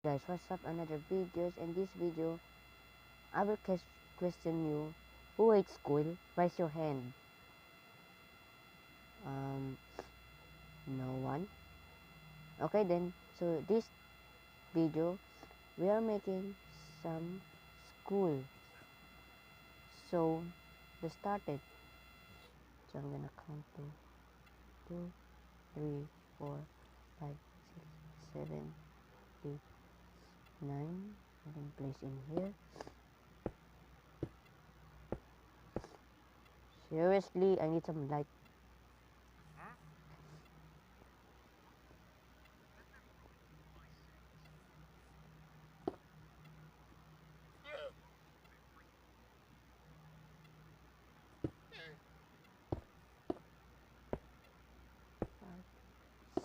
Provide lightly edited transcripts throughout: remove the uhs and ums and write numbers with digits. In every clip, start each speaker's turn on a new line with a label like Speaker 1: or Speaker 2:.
Speaker 1: Guys, what's up? Another videos. In this video, I will question you. Who hates school? Raise your hand. Um, no one. Okay then. So this video, we are making some school. So let's start it. So I'm gonna count 2, 3, 4, 5, 6, 7, 8, 9. And then place in here. Seriously, I need some light.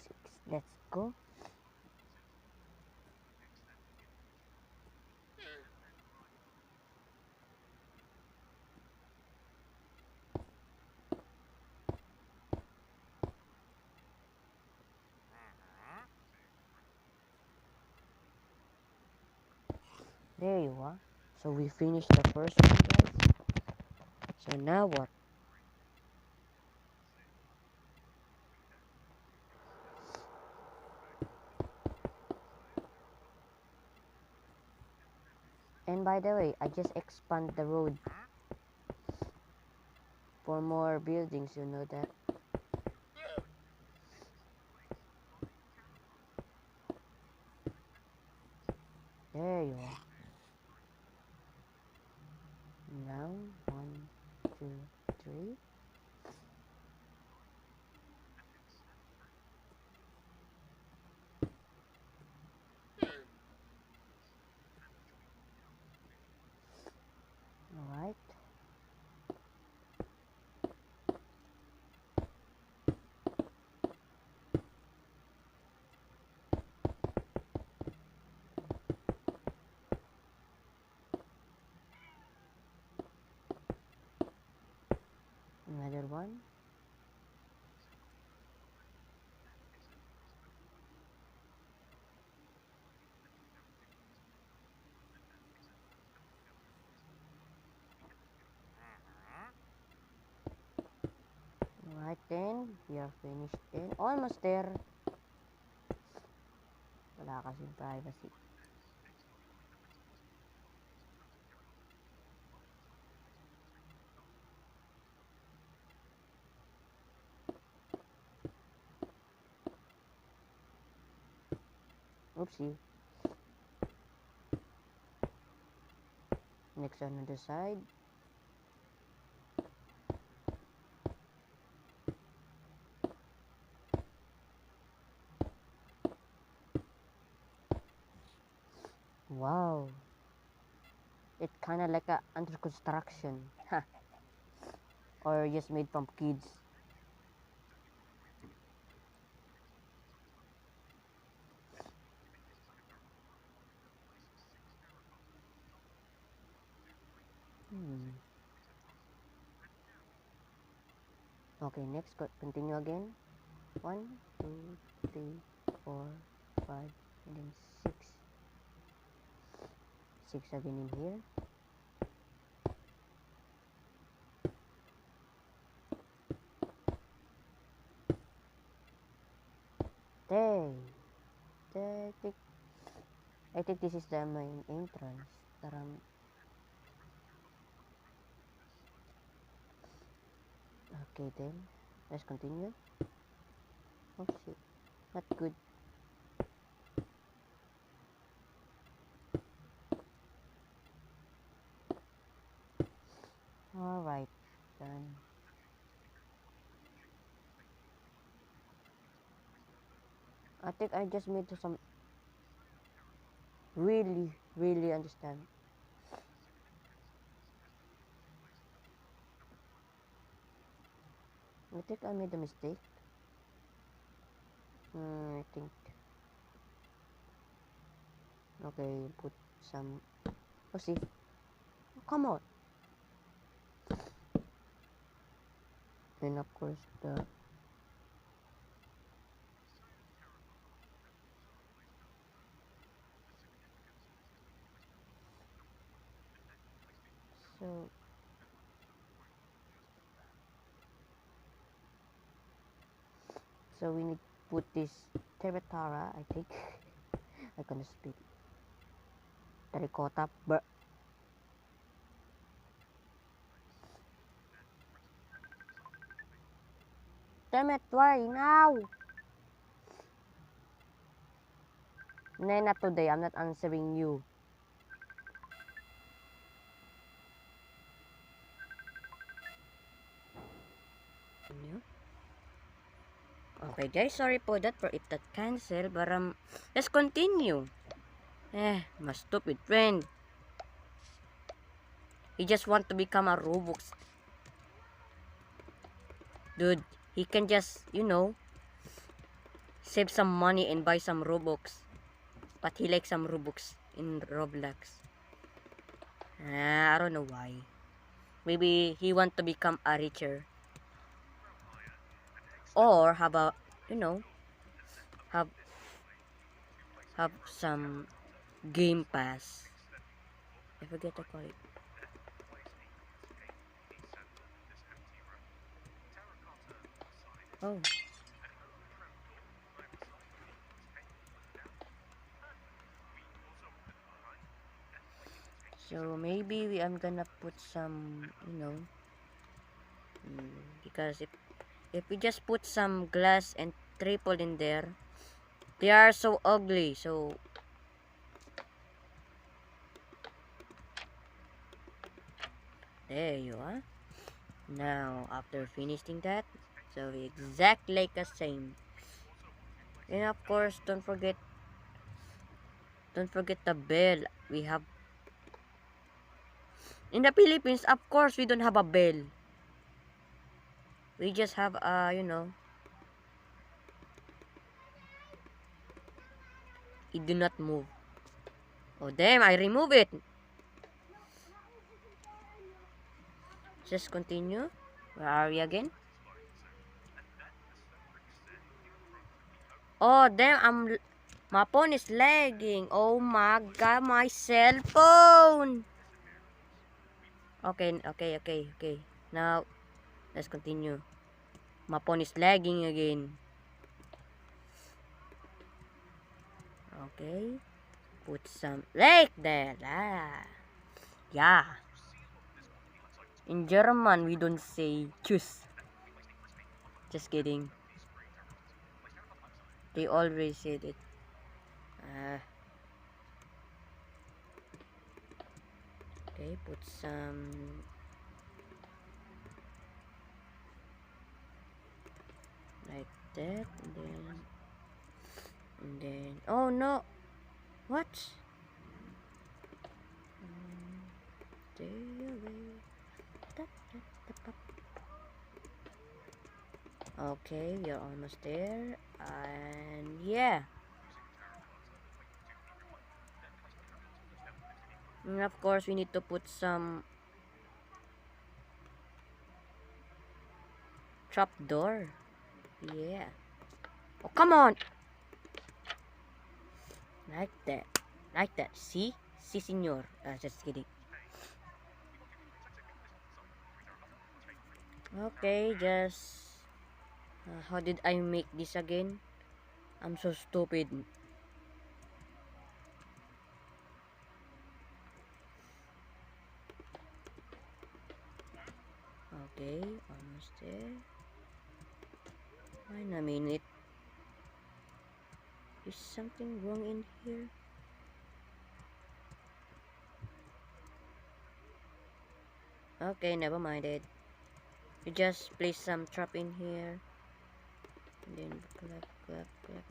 Speaker 1: Six. Let's go. There you are. So we finished the first one, guys. So now what? And by the way, I just expand the road for more buildings, you know that. There you are. Now, 1, 2, 3. Alright. Another one. Alright then, we are finished then. Almost there. Wala kasing privacy. Oopsie. Next on the side. Wow. It's kinda like a under construction. Ha. Or just made from kids. Hmm. Okay, next continue again. 1, 2, 3, 4, 5, and then 6. 6 again in here. There. I think this is the main entrance. Taram. Okay then. Let's continue. Oh shit. Not good. Alright. Done. I think I just made some really understand. I think I made a mistake. I think. Okay, put some. Oh, see. Oh, come on. And of course the. So we need to put this terratara, I think. I'm gonna speak. Terracotta. Damn it, why now? No, not today. I'm not answering you. Okay guys, sorry for that for if that cancel, but let's continue. My stupid friend. He just want to become a Robux. Dude, he can just, save some money and buy some Robux. But he likes some Robux in Roblox. I don't know why. Maybe he want to become a richer. Or how about, have have some Game Pass. I forget to call it. Oh. So maybe I'm gonna put some, because if we just put some glass and triple in there, they are so ugly. So there you are. Now after finishing that, so exactly like the same. And of course, don't forget the bell. We have in the Philippines. Of course, we don't have a bell. We just have it do not move. Oh damn! I remove it. Just continue. Where are we again? Oh damn! My phone is lagging. Oh my god, my cell phone. Okay. Now, let's continue. My phone is lagging again. Okay. Put some like that. Yeah. In German, we don't say tschüss. Just kidding. They always say it. Okay, put some like that, and then oh no, what? Stay away. Okay, we are almost there, and yeah. And of course, we need to put some trap door. Yeah. Oh, come on! Like that. Like that. See? Si, senor. Just kidding. Okay, just... how did I make this again? I'm so stupid. Okay, almost there. Wait a minute. Is something wrong in here? Okay, never mind it. You just place some trap in here. And then clap, and then clap.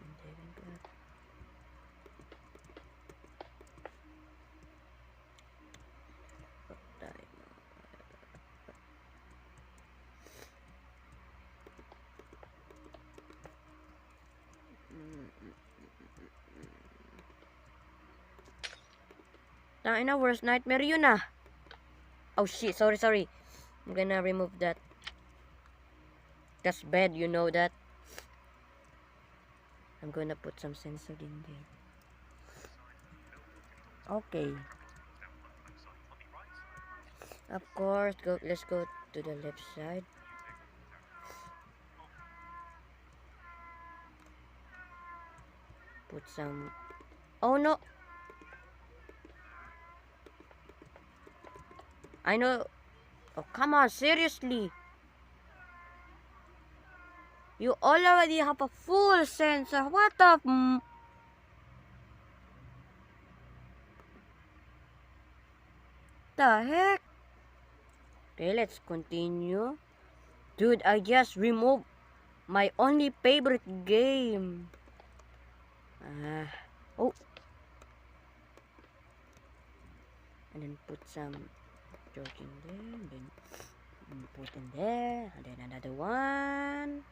Speaker 1: Tangina, worst nightmare yun ah. Oh shit, sorry. I'm gonna remove that. That's bad, you know that. I'm gonna put some sensor in there. Okay. Of course, let's go to the left side. Put some... Oh no! I know... Oh, come on, seriously! You already have a full sensor. What the... The heck? Okay, let's continue. Dude, I just removed my only favorite game. Oh. And then put some George in there. And then put in there. And then another one.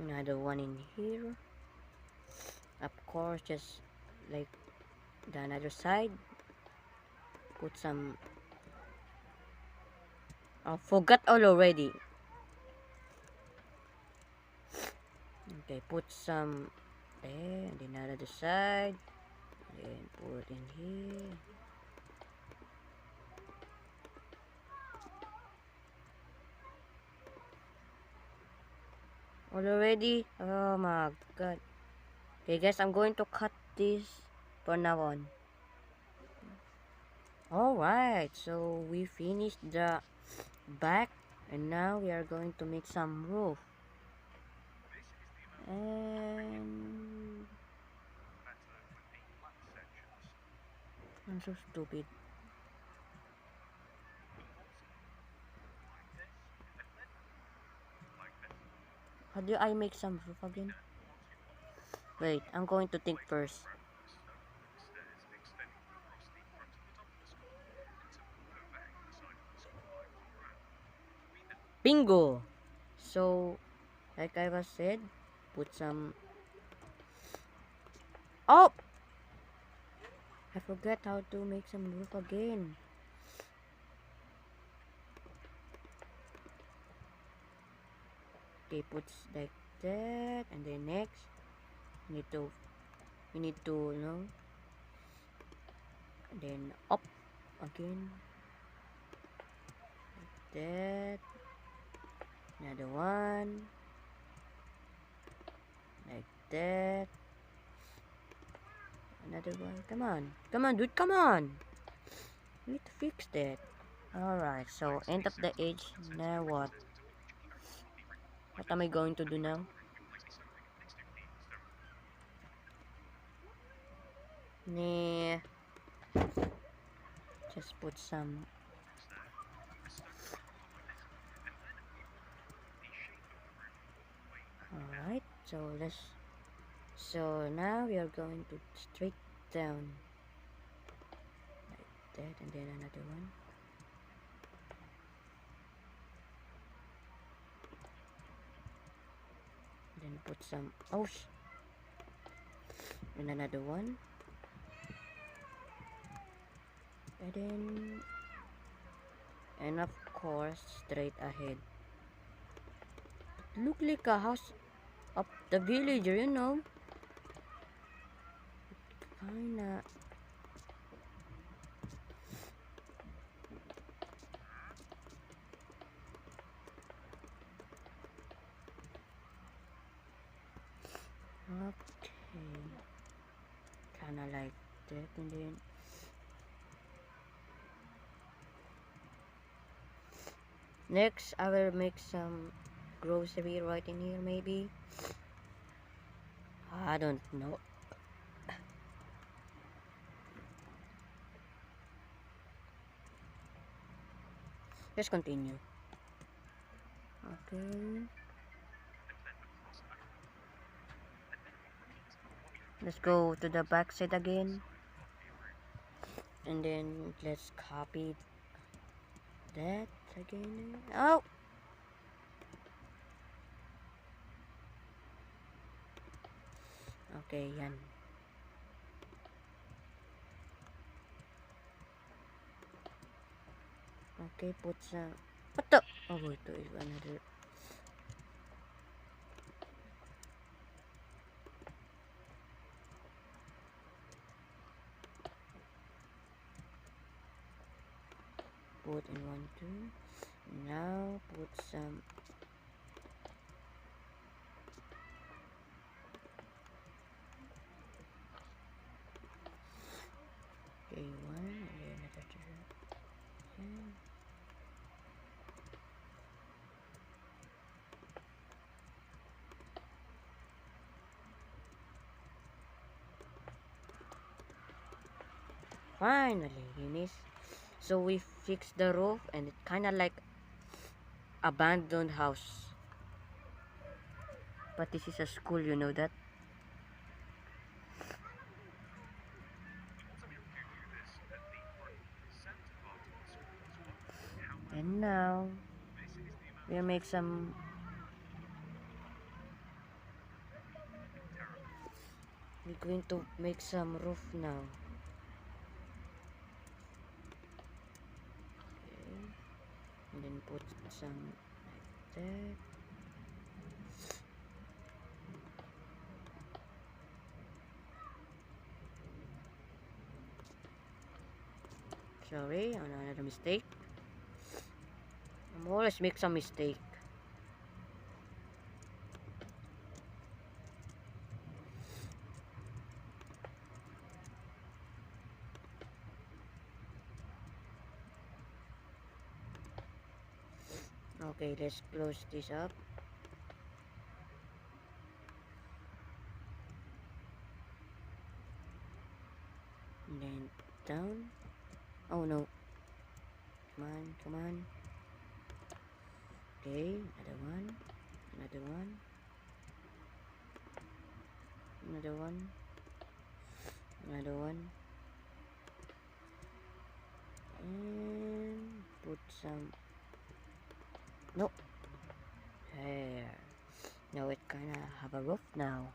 Speaker 1: Another one in here. Of course, just like the another side. Put some... I forgot all already. Okay, put some there. And then another side. And then put in here. Already? Oh my god. Okay guys, I'm going to cut this for now on. Alright, so we finished the back and now we are going to make some roof. And I'm so stupid. How do I make some roof again? Wait, I'm going to think first. Bingo! So, like I was said, put some... Oh! I forgot how to make some roof again. Okay, put like that, and then next, you need to, you know, and then up again, like that, another one, like that, another one. Come on, dude, come on. We need to fix that. Alright, so end of the edge. Now what? What am I going to do now? Nah. Just put some... Alright, so now we are going to straight down like that, and then another one. Then put some... Oh, and another one. And then... And of course, straight ahead. Look like a house of the villager, you know. Kinda... Okay. Kinda like that, and then... Next, I will make some grocery right in here, maybe. I don't know. Let's continue. Okay. Let's go to the back side again. And then let's copy that again. Oh! Okay, yan. Okay, put some... What the... Oh, wait, there is another... put in 1, 2. Now put some. Okay, 1 and then another 2. Okay. Finally finished. So we fixed the roof and it kind of like abandoned house. But this is a school, you know that? And now we'll make some. We're going to make some roof now. Okay. And then put some like that. Sorry, another mistake. I'm always make some mistake. Okay, let's close this up. And then down. Oh no. Come on, come on. Okay, another one. Another one. Another one. Another one. And put some. Nope. There. Now it kinda have a roof now.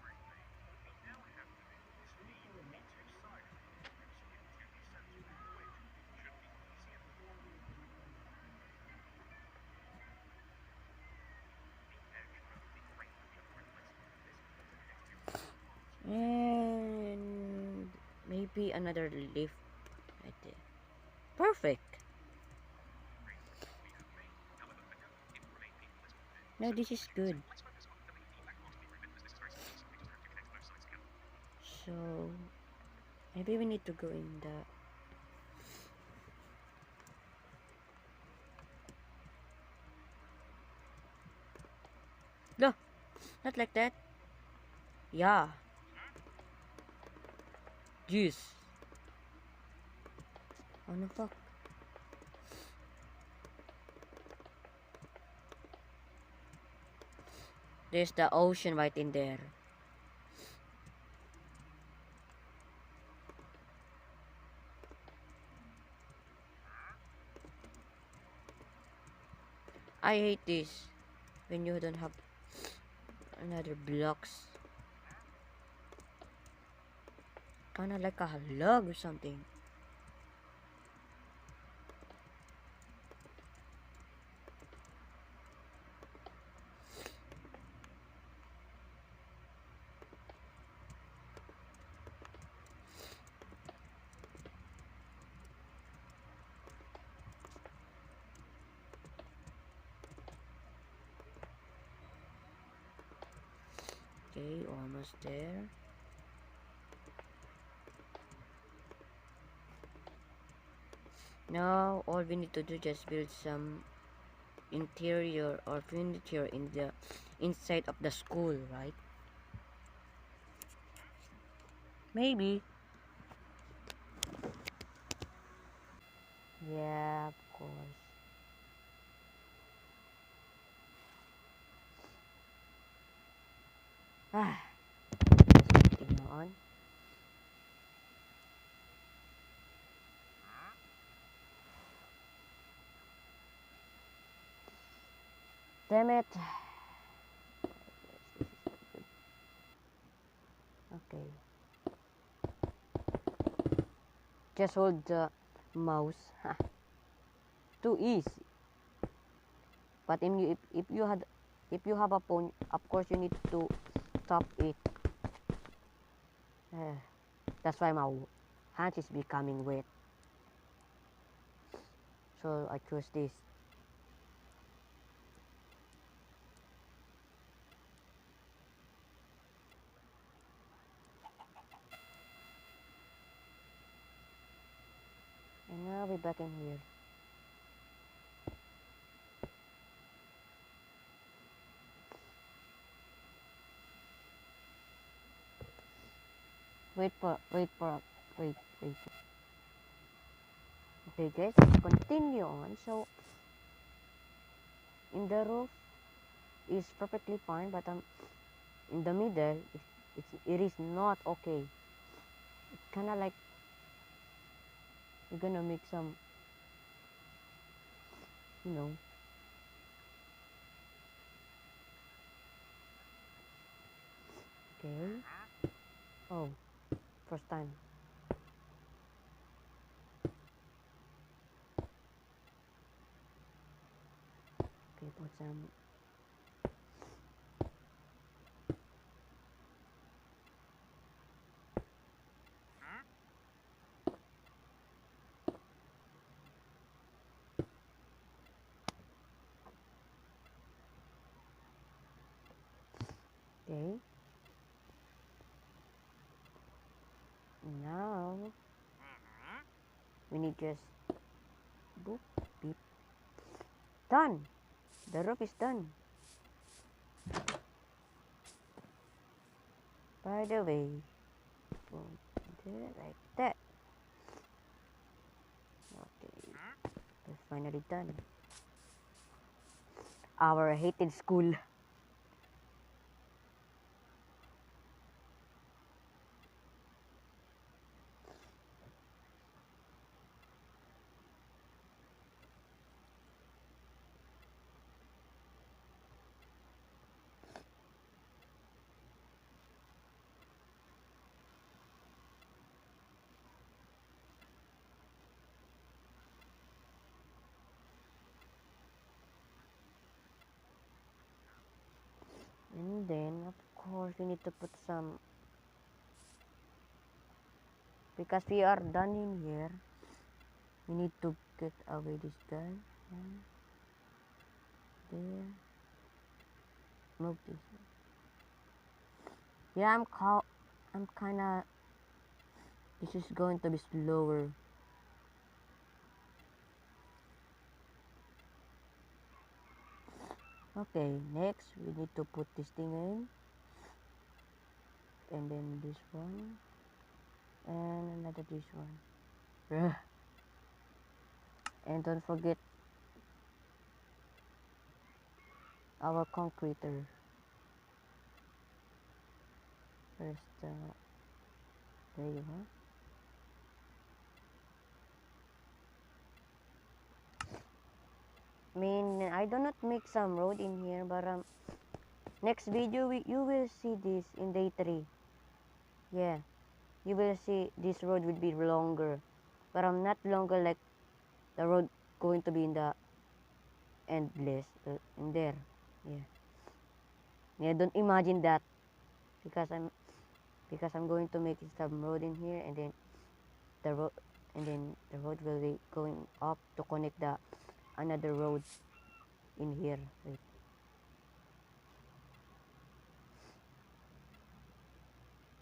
Speaker 1: And maybe another leaf right there. Perfect. No, this is good. So maybe we need to go in the. No, not like that. Yeah. Juice. Oh no, fuck. There's the ocean right in there. I hate this when you don't have another blocks. Kinda like a log or something. Okay, almost there. Now all we need to do just build some interior or furniture in the inside of the school, right? Maybe. Yeah, of course. Ah, continue on. Damn it. Okay. Just hold the mouse. Too easy. But if you have a phone, of course you need to stop it. Eh, that's why my hand is becoming wet. So I choose this. And now we're back in here. Wait. Okay guys, let's continue on. So in the roof is perfectly fine, but in the middle it is not okay. It's kind of like we're gonna make some, you know. Okay. Oh, first time. Okay, put some. Okay. Now we need just boop beep. Done. The roof is done. By the way, boom, there, like that. Okay, we're finally done. Our hated school. And then, of course, we need to put some, because we are done in here, we need to get away this guy. And there. Move this. Yeah, I'm kinda, this is going to be slower. Okay, next, we need to put this thing in. And then this one. And another this one. Ugh. And don't forget our concreter. First, there you are. I mean, I do not make some road in here, but next video you will see this in day 3. Yeah, you will see this road will be longer, but I'm not longer like the road going to be in the endless in there. Yeah, yeah. Don't imagine that, because I'm going to make some road in here, and then the road will be going up to connect the another road in here. Wait.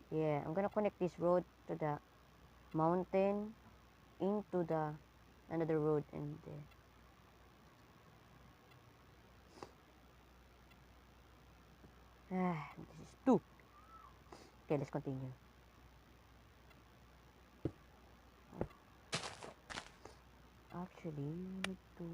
Speaker 1: Yeah, I'm gonna connect this road to the mountain into the another road and this is two. Okay, let's continue. Actually, we need to,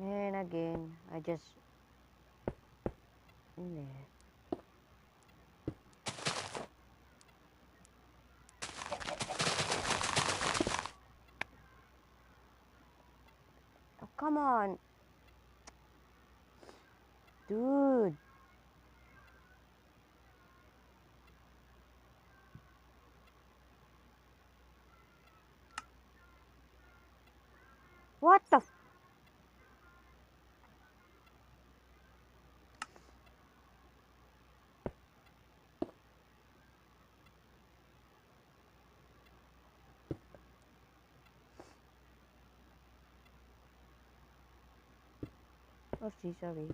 Speaker 1: and again, I just yeah. Oh, come on, dude. What the? Oh, see, sorry.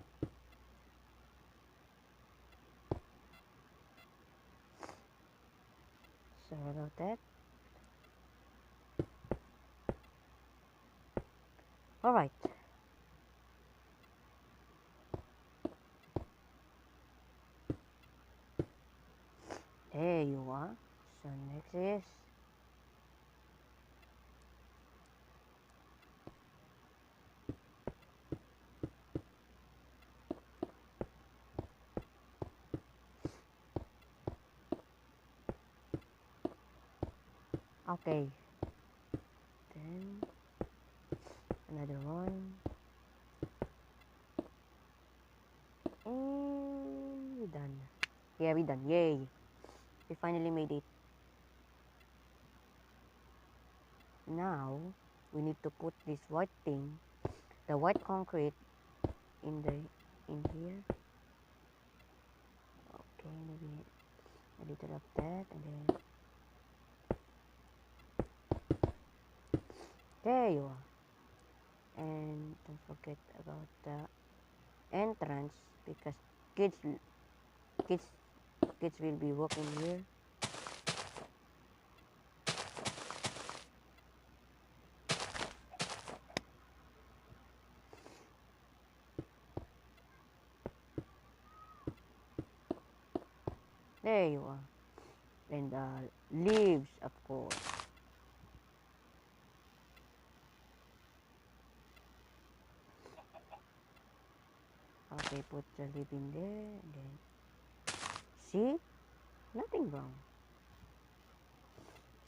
Speaker 1: Sorry about that. Alright. There you are. So next is okay. Then another one. And we're done. Yeah, we're done. Yay. We finally made it. Now we need to put this white thing, the white concrete in here. Okay, maybe a little of that, and then there you are. And don't forget about the entrance, because kids kids kids will be walking here. There you are. And leaves, of course. Okay, put the leaf in there, and then see, nothing wrong.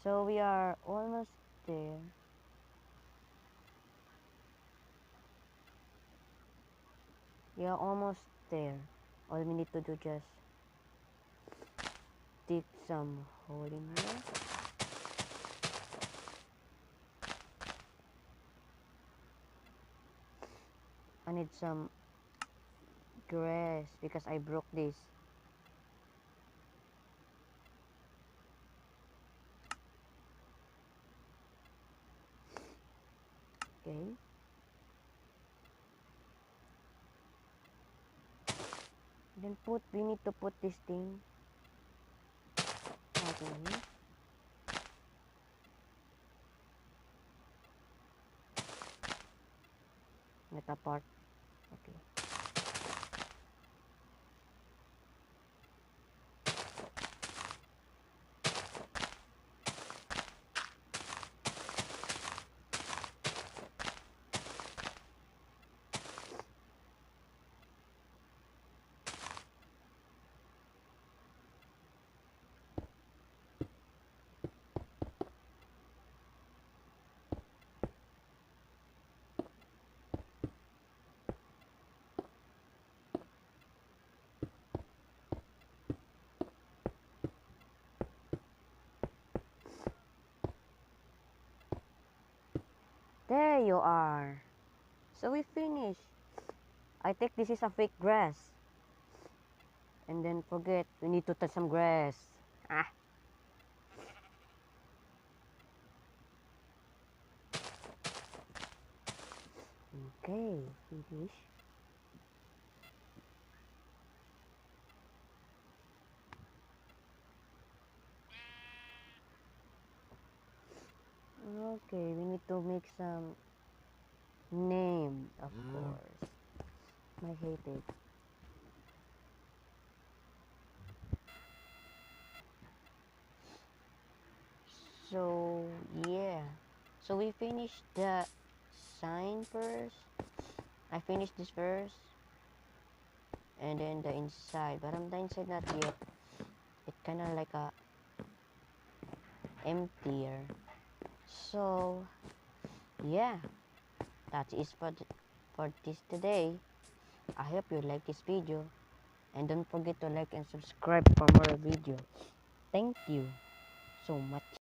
Speaker 1: So we are almost there. We are almost there. All we need to do just dig some hole in here. I need some grass because I broke this. Okay. Then we need to put this thing right in here. Not apart. Okay. There you are. So we finished. I think this is a fake grass. And then forget, we need to touch some grass. Ah. Okay, finish. Okay, we need to make some name, of course. I hate it. So yeah. So we finished the sign first. I finished this first. And then the inside. But the inside not yet. It kinda like a emptier. So yeah. That is for this today. I hope you like this video. And don't forget to like and subscribe for more video. Thank you so much.